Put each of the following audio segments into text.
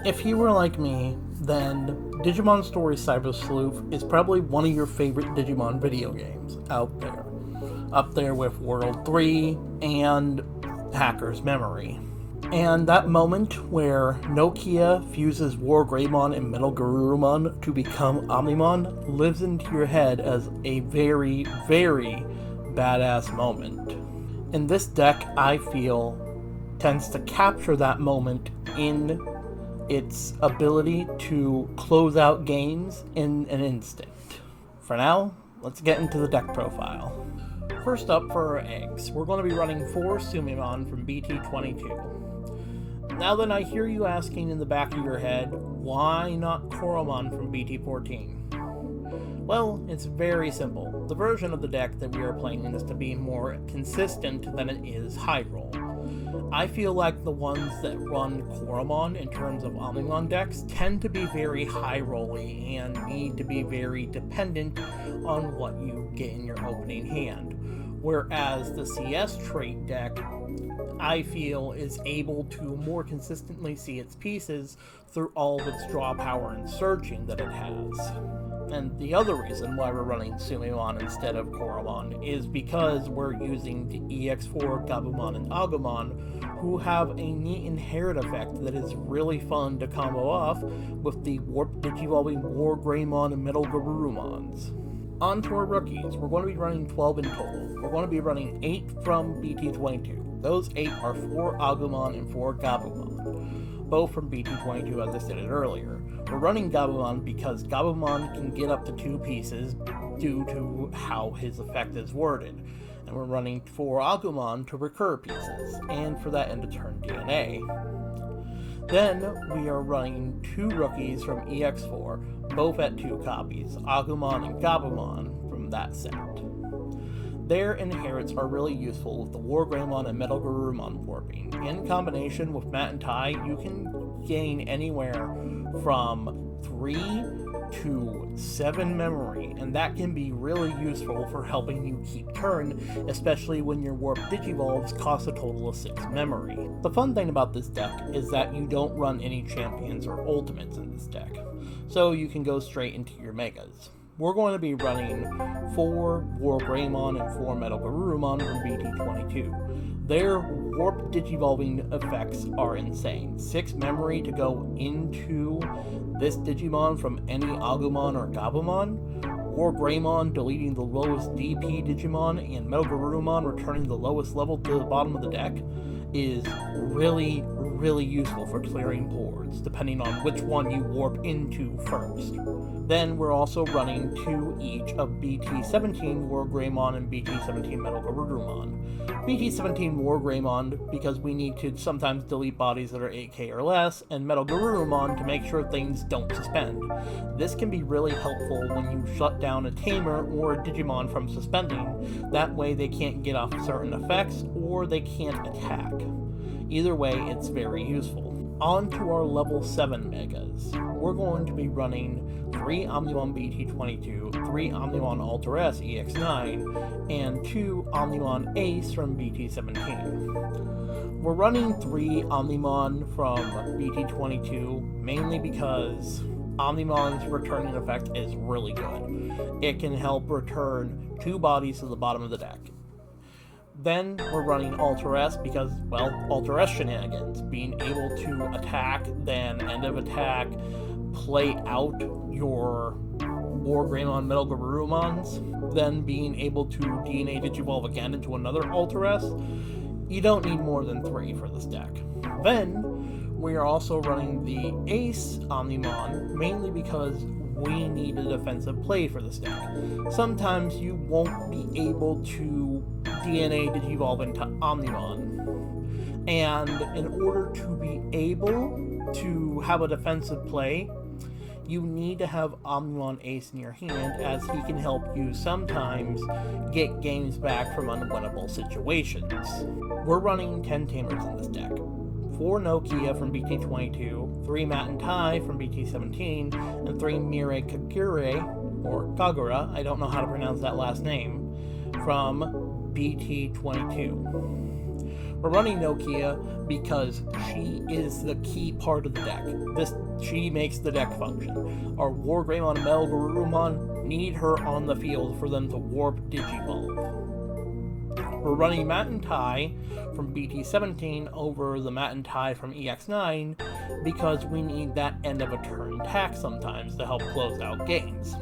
If you were like me, then Digimon Story Cyber Sleuth is probably one of your favorite Digimon video games out there. Up there with World 3 and Hacker's Memory. And that moment where Nokia fuses War Greymon and Metal Garurumon to become Omnimon lives into your head as a very, very badass moment. And this deck, I feel, tends to capture that moment in its ability to close out games in an instant. For now, let's get into the deck profile. First up for our eggs, we're going to be running 4 Sumimon from BT22. Now then, I hear you asking in the back of your head, why not Koromon from BT14? Well, it's very simple. The version of the deck that we are playing is to be more consistent than it is high roll. I feel like the ones that run Koromon in terms of Omnimon decks tend to be very high rolly and need to be very dependent on what you get in your opening hand. Whereas the CS trait deck, I feel, is able to more consistently see its pieces through all of its draw power and searching that it has. And the other reason why we're running Sumimon instead of Koromon is because we're using the EX4, Gabumon, and Agumon, who have a neat inherit effect that is really fun to combo off with the Warp Digivolving War Greymon and Metal Garurumons. On to our rookies, we're going to be running 12 in total. We're going to be running 8 from BT22. Those 8 are 4 Agumon and 4 Gabumon, both from BT22 as I stated earlier. We're running Gabumon because Gabumon can get up to 2 pieces due to how his effect is worded. And we're running 4 Agumon to recur pieces, and for that end to turn DNA. Then we are running 2 rookies from EX4, both at 2 copies, Agumon and Gabumon from that set. Their inherits are really useful with the War Greymon and Metal Garurumon warping. In combination with Matt and Tai, you can gain anywhere from 3 to 7 memory, and that can be really useful for helping you keep turn, especially when your Warp Digivolves cost a total of 6 memory. The fun thing about this deck is that you don't run any champions or ultimates in this deck, so you can go straight into your megas. We're going to be running 4 War Greymon and 4 Metal Garurumon from BT22. Their Warp Digivolving effects are insane. 6 memory to go into this Digimon from any Agumon or Gabumon, War Greymon deleting the lowest DP Digimon, and Metal Garurumon returning the lowest level to the bottom of the deck is really, really useful for clearing boards, depending on which one you warp into first. Then we're also running 2 each of BT17 War Greymon and BT17 Metal Garurumon. BT17 War Greymon because we need to sometimes delete bodies that are 8k or less, and Metal Garurumon to make sure things don't suspend. This can be really helpful when you shut down a Tamer or a Digimon from suspending, that way they can't get off certain effects or they can't attack. Either way, it's very useful. On to our level 7 megas. We're going to be running 3 Omnimon BT22, 3 Omnimon Alter S EX9, and 2 Omnimon Ace from BT17. We're running 3 Omnimon from BT22 mainly because Omnimon's returning effect is really good. It can help return 2 bodies to the bottom of the deck. Then we're running Alter S because, well, Alter S shenanigans. Being able to attack, then end of attack, play out your War Greymon Metal Garurumons, then being able to DNA Digivolve again into another Alter S. You don't need more than 3 for this deck. Then we are also running the Ace Omnimon, mainly because we need a defensive play for this deck. Sometimes you won't be able to DNA Digivolve into Omnimon, and in order to be able to have a defensive play, you need to have Omnimon Ace in your hand, as he can help you sometimes get games back from unwinnable situations. We're running 10 Tamers in this deck. 4 Nokia from BT22, 3 Matt and Tai from BT17, and 3 Mirai Kagure, or Kagura, I don't know how to pronounce that last name, from BT22. We're running Nokia because she is the key part of the deck. She makes the deck function. Our War Greymon and Metal Garurumon need her on the field for them to warp Digivolve. We're running Matt and Tai from BT17 over the Matt and Tai from EX9 because we need that end of a turn tack sometimes to help close out games.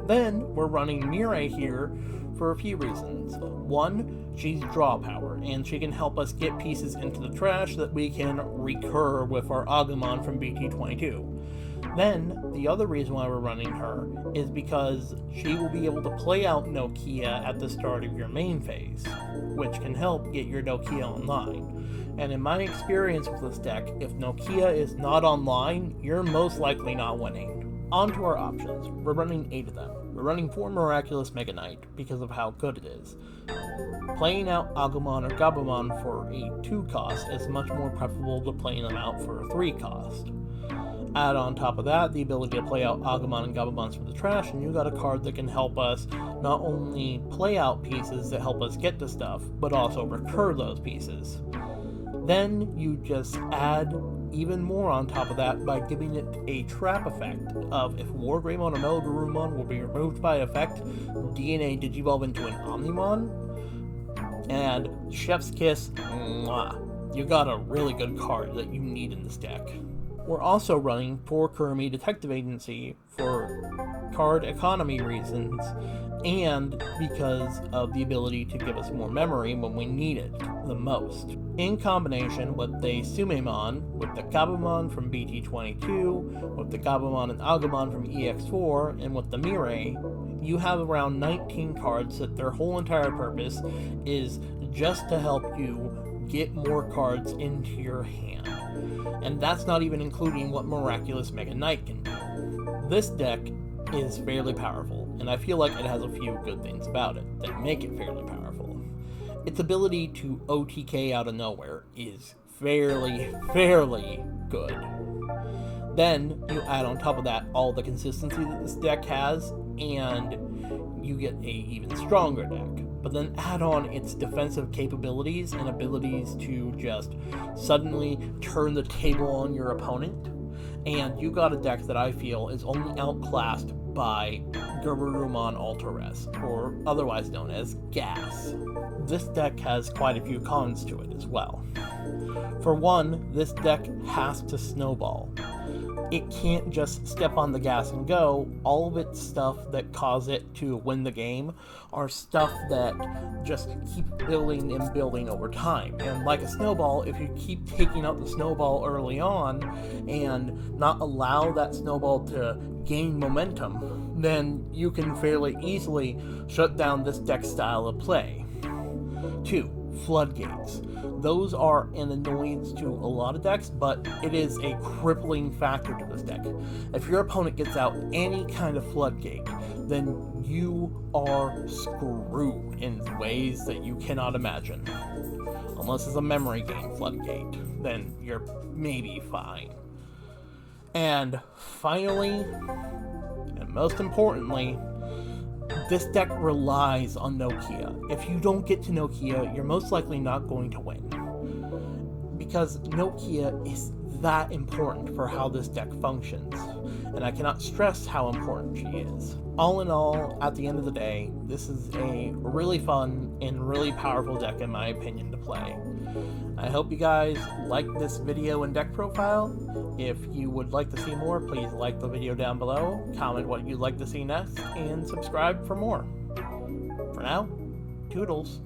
Then we're running Mirai here for a few reasons. One, she's draw power, and she can help us get pieces into the trash that we can recur with our Agumon from BT22. Then, the other reason why we're running her is because she will be able to play out Nokia at the start of your main phase, which can help get your Nokia online. And in my experience with this deck, if Nokia is not online, you're most likely not winning. On to our options. We're running 8 of them. We're running 4 Miraculous Mega Knight because of how good it is. Playing out Agumon or Gabumon for a 2 cost is much more preferable to playing them out for a 3 cost. Add on top of that the ability to play out Agumon and Gabumons from the trash, and you got a card that can help us not only play out pieces that help us get to stuff, but also recur those pieces. Then you just add even more on top of that by giving it a trap effect of if War Greymon or Metal Garurumon will be removed by effect, DNA Digivolve into an Omnimon, and Chef's Kiss, mwah, you got a really good card that you need in this deck. We're also running 4 Kurumi Detective Agency for card economy reasons, and because of the ability to give us more memory when we need it the most. In combination with the Sumemon, with the Gabumon from BT22, with the Gabumon and Agumon from EX4, and with the Mirai, you have around 19 cards that their whole entire purpose is just to help you get more cards into your hand. And that's not even including what Miraculous Mega Knight can do. This deck is fairly powerful, and I feel like it has a few good things about it that make it fairly powerful. Its ability to OTK out of nowhere is fairly good. Then you add on top of that all the consistency that this deck has, and you get a even stronger deck. But then add on its defensive capabilities and abilities to just suddenly turn the table on your opponent, and you got a deck that I feel is only outclassed by Garurumon Ultra-Res, or otherwise known as Gas. This deck has quite a few cons to it as well. For one, this deck has to snowball. It can't just step on the gas and go. All of its stuff that cause it to win the game are stuff that just keep building and building over time. And like a snowball, if you keep taking out the snowball early on and not allow that snowball to gain momentum, then you can fairly easily shut down this deck style of play. 2. Floodgates. Those are an annoyance to a lot of decks, but it is a crippling factor to this deck. If your opponent gets out any kind of floodgate, then you are screwed in ways that you cannot imagine. Unless it's a memory game floodgate, then you're maybe fine. And finally, and most importantly, this deck relies on Nokia. If you don't get to Nokia, you're most likely not going to win. Because Nokia is that important for how this deck functions, and I cannot stress how important she is. All in all, at the end of the day, this is a really fun and really powerful deck in my opinion to play. I hope you guys liked this video and deck profile. If you would like to see more, please like the video down below, comment what you'd like to see next, and subscribe for more. For now, toodles.